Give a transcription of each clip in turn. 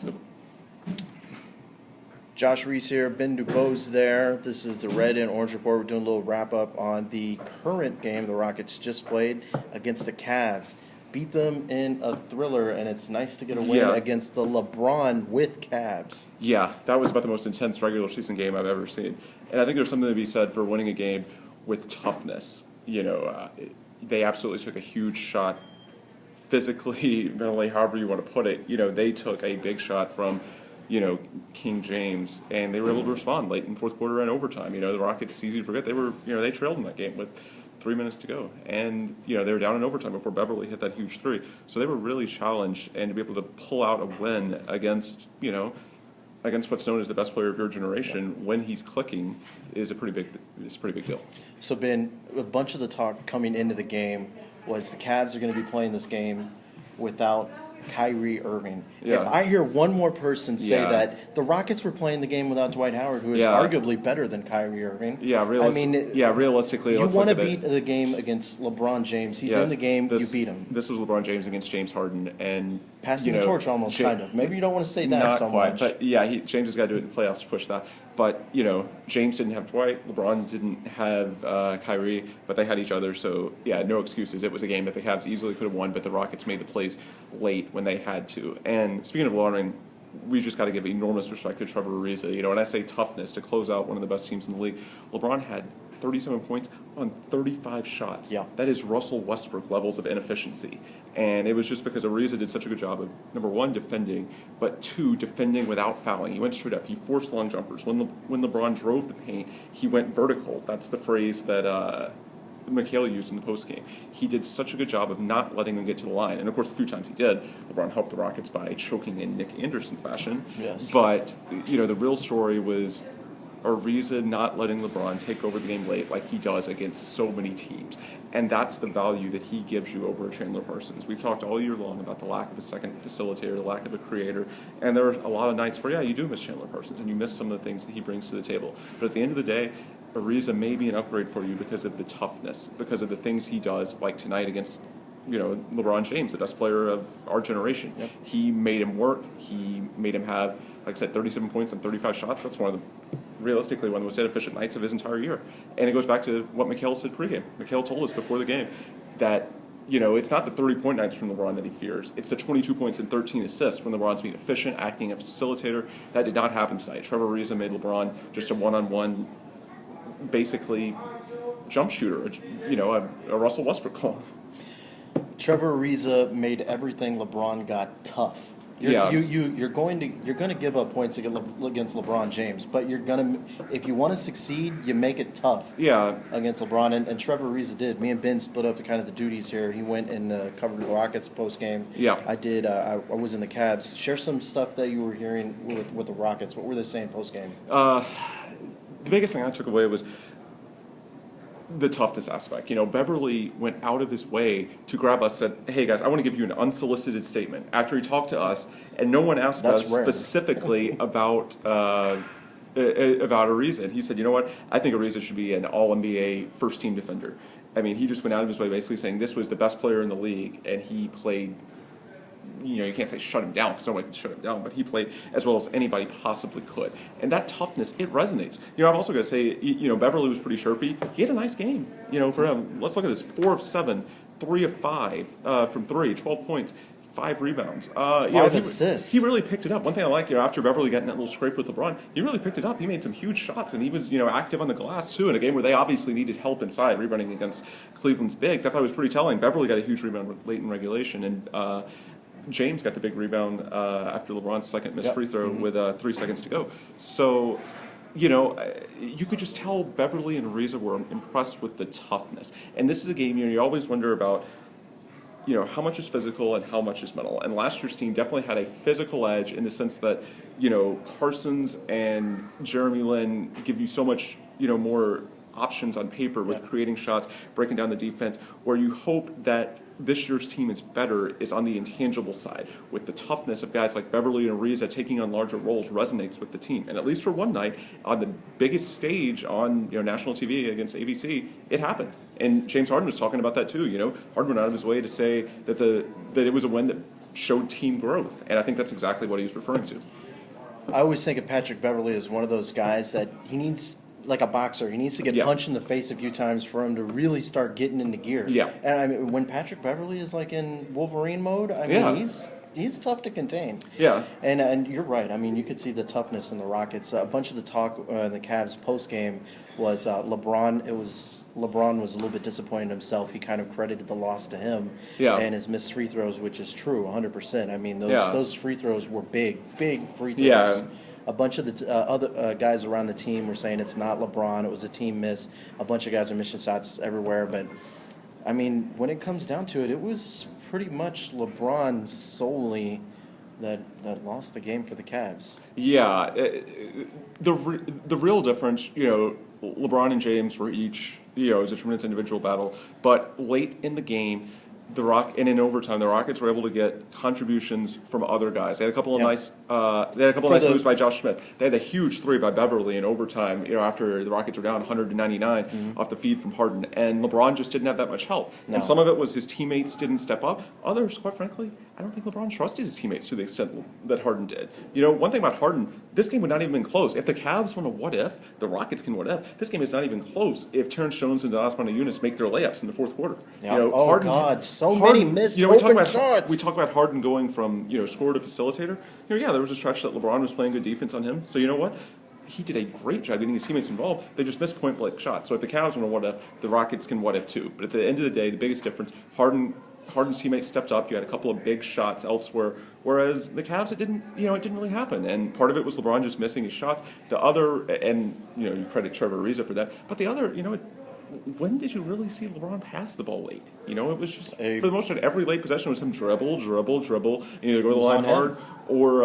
So, Josh Reese here, Ben DuBose there. This is the Red and Orange Report. We're doing a little wrap-up on the current game the Rockets just played against the Cavs. Beat them in a thriller, and it's nice to get a win against the LeBron with Cavs. Yeah, that was about the most intense regular season game I've ever seen. And I think there's something to be said for winning a game with toughness. They absolutely took a huge shot physically, mentally, however you want to put it. They took a big shot from King James, and they were able to respond late in fourth quarter and overtime. The Rockets, it's easy to forget, they trailed in that game with 3 minutes to go, and they were down in overtime before Beverly hit that huge three. So they were really challenged, and to be able to pull out a win against what's known as the best player of your generation when he's clicking is a pretty big deal. So Ben, a bunch of the talk coming into the game was the Cavs are going to be playing this game without Kyrie Irving. Yeah. If I hear one more person say that the Rockets were playing the game without Dwight Howard, who is arguably better than Kyrie Irving. Realistically, you want to beat the game against LeBron James. He's in the game. You beat him. This was LeBron James against James Harden, and passing the torch almost, kind of. Maybe you don't want to say that not so quite, much. But James has got to do it in the playoffs to push that. But James didn't have Dwight, LeBron didn't have Kyrie, but they had each other. So no excuses. It was a game that the Cavs easily could have won, but the Rockets made the plays late when they had to. And speaking of LeBron, we just got to give enormous respect to Trevor Ariza. When I say toughness to close out one of the best teams in the league, LeBron had 37 points on 35 shots. Yeah. That is Russell Westbrook levels of inefficiency. And it was just because Ariza did such a good job of, number one, defending, but two, defending without fouling. He went straight up. He forced long jumpers. When LeBron drove the paint, he went vertical. That's the phrase that Mikhail used in the postgame. He did such a good job of not letting them get to the line. And, of course, a few times he did. LeBron helped the Rockets by choking in Nick Anderson fashion. Yes. But, the real story was Ariza not letting LeBron take over the game late like he does against so many teams. And that's the value that he gives you over Chandler Parsons. We've talked all year long about the lack of a second facilitator, the lack of a creator, and there are a lot of nights where, you do miss Chandler Parsons, and you miss some of the things that he brings to the table. But at the end of the day, Ariza may be an upgrade for you because of the toughness, because of the things he does, like tonight against LeBron James, the best player of our generation. Yep. He made him work. He made him have, like I said, 37 points and 35 shots. That's realistically one of the most inefficient nights of his entire year. And it goes back to what Mikhail said pregame. Mikhail told us before the game that, it's not the 30-point nights from LeBron that he fears. It's the 22 points and 13 assists when LeBron's being efficient, acting as a facilitator. That did not happen tonight. Trevor Ariza made LeBron just a one-on-one, basically, jump shooter, a Russell Westbrook clone. Trevor Ariza made everything LeBron got tough. You're going to give up points against LeBron James, but if you want to succeed, you make it tough. Against LeBron, and Trevor Ariza did. Me and Ben split up the kind of the duties here. He went and covered the Rockets post game. I did. I was in the Cavs. Share some stuff that you were hearing with the Rockets. What were they saying post game? The biggest thing I took away was the toughness aspect. Beverly went out of his way to grab us, said, hey guys, I want to give you an unsolicited statement after he talked to us, and no one asked us specifically about Ariza. And he said, you know what, I think Ariza should be an all-NBA first-team defender. I mean, he just went out of his way basically saying this was the best player in the league, and he played, you can't say shut him down because nobody can shut him down, but he played as well as anybody possibly could. And that toughness, it resonates. I've also got to say, Beverly was pretty chirpy. He had a nice game, for him. Let's look at this: 4 of 7, 3 of 5 from 3, 12 points, 5 rebounds. 5 assists. He really picked it up. One thing I like, after Beverly got in that little scrape with LeBron, he really picked it up. He made some huge shots, and he was, active on the glass too in a game where they obviously needed help inside, rebounding against Cleveland's bigs. I thought it was pretty telling. Beverly got a huge rebound late in regulation, and James got the big rebound after LeBron's second missed free throw with 3 seconds to go. So, you could just tell Beverly and Ariza were impressed with the toughness. And this is a game, you always wonder about, how much is physical and how much is mental. And last year's team definitely had a physical edge in the sense that, Parsons and Jeremy Lin give you so much, more options on paper with creating shots, breaking down the defense, where you hope that this year's team is better is on the intangible side, with the toughness of guys like Beverly and Ariza taking on larger roles resonates with the team. And at least for one night, on the biggest stage on national TV against ABC, it happened. And James Harden was talking about that too. Harden went out of his way to say that it was a win that showed team growth, and I think that's exactly what he's referring to. I always think of Patrick Beverley as one of those guys that he needs, like a boxer, he needs to get punched in the face a few times for him to really start getting into gear. Yeah. And I mean, when Patrick Beverley is like in Wolverine mode, I mean, he's tough to contain. Yeah. And you're right. I mean, you could see the toughness in the Rockets. A bunch of the talk in the Cavs post game was LeBron. LeBron was a little bit disappointed in himself. He kind of credited the loss to him and his missed free throws, which is true, 100%. I mean, those free throws were big free throws. Yeah. A bunch of the other guys around the team were saying it's not LeBron. It was a team miss. A bunch of guys are missing shots everywhere. But, I mean, when it comes down to it, it was pretty much LeBron solely that lost the game for the Cavs. Yeah. The real difference, LeBron and James were each, it was a tremendous individual battle. But late in the game, and in overtime, the Rockets were able to get contributions from other guys. They had a couple of nice moves by Josh Smith. They had a huge three by Beverley in overtime. After the Rockets were down 100-99 off the feed from Harden, and LeBron just didn't have that much help. No. And some of it was his teammates didn't step up. Others, quite frankly, I don't think LeBron trusted his teammates to the extent that Harden did. One thing about Harden, this game would not even been close. If the Cavs won a what if, the Rockets can what if. This game is not even close if Terrence Jones and Donis Basamunas make their layups in the fourth quarter. Yeah. Harden, many missed open shots. We talk about Harden going from scorer to facilitator. There was a stretch that LeBron was playing good defense on him. So you know what? He did a great job getting his teammates involved. They just missed point blank shots. So if the Cavs want to what if, the Rockets can what if too. But at the end of the day, the biggest difference, Harden's teammates stepped up. You had a couple of big shots elsewhere, whereas the Cavs, it didn't really happen. And part of it was LeBron just missing his shots. The other, and you credit Trevor Ariza for that. But the other, when did you really see LeBron pass the ball late? It was just, for the most part, every late possession was him dribble, either go to the line hard or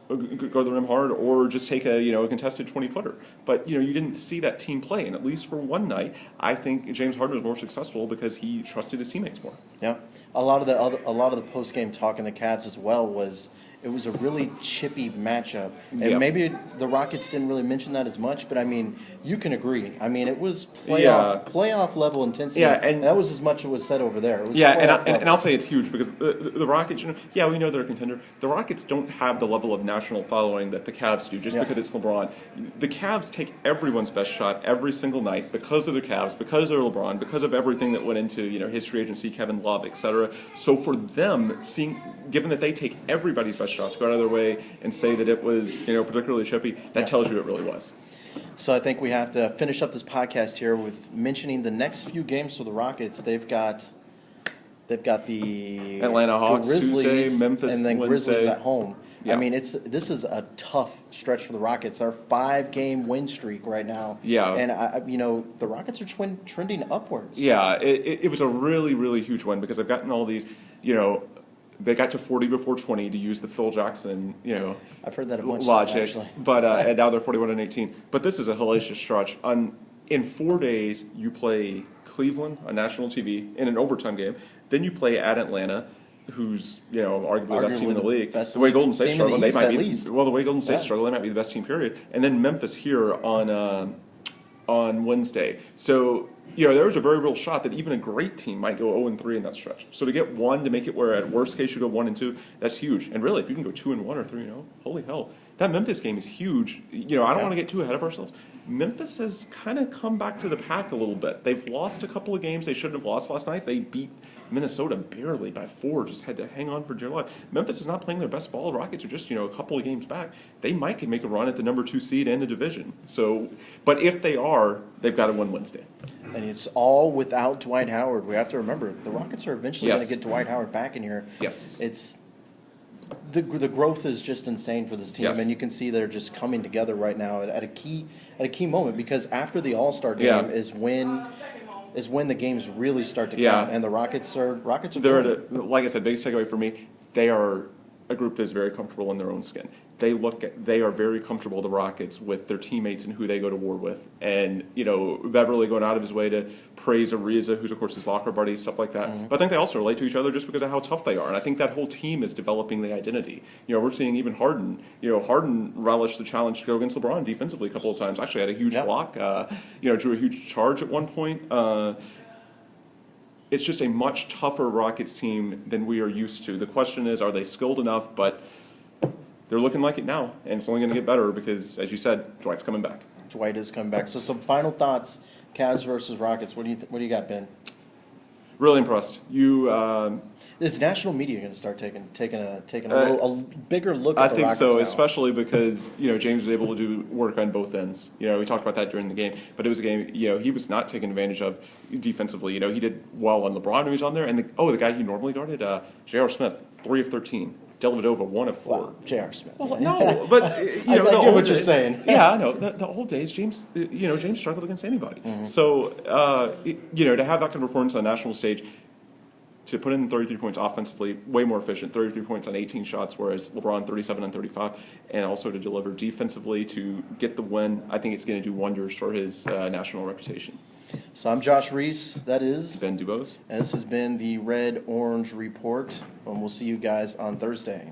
go to the rim hard or just take a contested 20-footer. But, you didn't see that team play. And at least for one night, I think James Harden was more successful because he trusted his teammates more. Yeah. A lot of the post-game talk in the Cavs as well was it was a really chippy matchup. And maybe the Rockets didn't really mention that as much, but I mean, you can agree. I mean, it was playoff level intensity. Yeah, and that was as much as was said over there. It was and I'll say it's huge because the Rockets, we know they're a contender. The Rockets don't have the level of national following that the Cavs do just because it's LeBron. The Cavs take everyone's best shot every single night because of the Cavs, because they're LeBron, because of everything that went into his free agency, Kevin Love, etc. So for them, given that they take everybody's best shot to go out of their way and say that it was particularly chippy, that tells you it really was. So I think we have to finish up this podcast here with mentioning the next few games for the Rockets. They've got the Atlanta Hawks Grizzlies, Tuesday, Memphis and then Wednesday. Grizzlies at home. Yeah. I mean, this is a tough stretch for the Rockets. Our 5-game win streak right now. Yeah. And the Rockets are trending upwards. Yeah, it was a really, really huge win because I've gotten all these, they got to 40 before 20 to use the Phil Jackson, I've heard that a bunch logic. Actually. But and now they're 41-18. But this is a hellacious stretch. In 4 days, you play Cleveland on national TV in an overtime game. Then you play at Atlanta, who's arguably the best team in the league. The way Golden State's struggling, they might be. Well, the way Golden State's struggling, they might be the best team. Period. And then Memphis here on Wednesday. So there was a very real shot that even a great team might go 0-3 in that stretch. So to get one to make it where at worst case you go 1-2, that's huge. And really, if you can go 2-1 or 3-0, holy hell, that Memphis game is huge. I don't want to get too ahead of ourselves. Memphis has kind of come back to the pack a little bit. They've lost a couple of games they shouldn't have lost last night. They beat Minnesota barely by 4, just had to hang on for dear life. Memphis is not playing their best ball. Rockets are just, a couple of games back. They might can make a run at the number 2 seed and the division. So, but if they are, they've got to win Wednesday. And it's all without Dwight Howard. We have to remember, the Rockets are eventually going to get Dwight Howard back in here. Yes. It's the growth is just insane for this team, and you can see they're just coming together right now at a key moment because after the All-Star game is when the games really start to count, and the Rockets are they're like I said, biggest takeaway for me, they are a group that's very comfortable in their own skin. They are very comfortable, the Rockets, with their teammates and who they go to war with. And, Beverly going out of his way to praise Ariza, who's, of course, his locker buddy, stuff like that. Mm-hmm. But I think they also relate to each other just because of how tough they are. And I think that whole team is developing the identity. We're seeing even Harden. Harden relished the challenge to go against LeBron defensively a couple of times. Actually had a huge block. Drew a huge charge at one point. it's just a much tougher Rockets team than we are used to. The question is, are they skilled enough? But they're looking like it now, and it's only going to get better because, as you said, Dwight's coming back. Dwight is coming back. So some final thoughts, Cavs versus Rockets. What do you got, Ben? Really impressed. Is national media going to start taking a bigger look at the Rockets I think so, now? especially because James was able to do work on both ends. We talked about that during the game, but it was a game he was not taken advantage of defensively. He did well on LeBron when he was on there, and the guy he normally guarded, J.R. Smith, 3 of 13. Dellavedova, 1 of 4. Wow, J.R. Smith. Well, no, but I get what you're saying. Yeah, I know. The old days, James, James struggled against anybody. Mm-hmm. So, to have that kind of performance on the national stage, to put in 33 points offensively, way more efficient, 33 points on 18 shots, whereas LeBron 37 on 35, and also to deliver defensively to get the win, I think it's going to do wonders for his national reputation. So I'm Josh Reese. That is Ben DuBose. And this has been the Red Orange Report, and we'll see you guys on Thursday.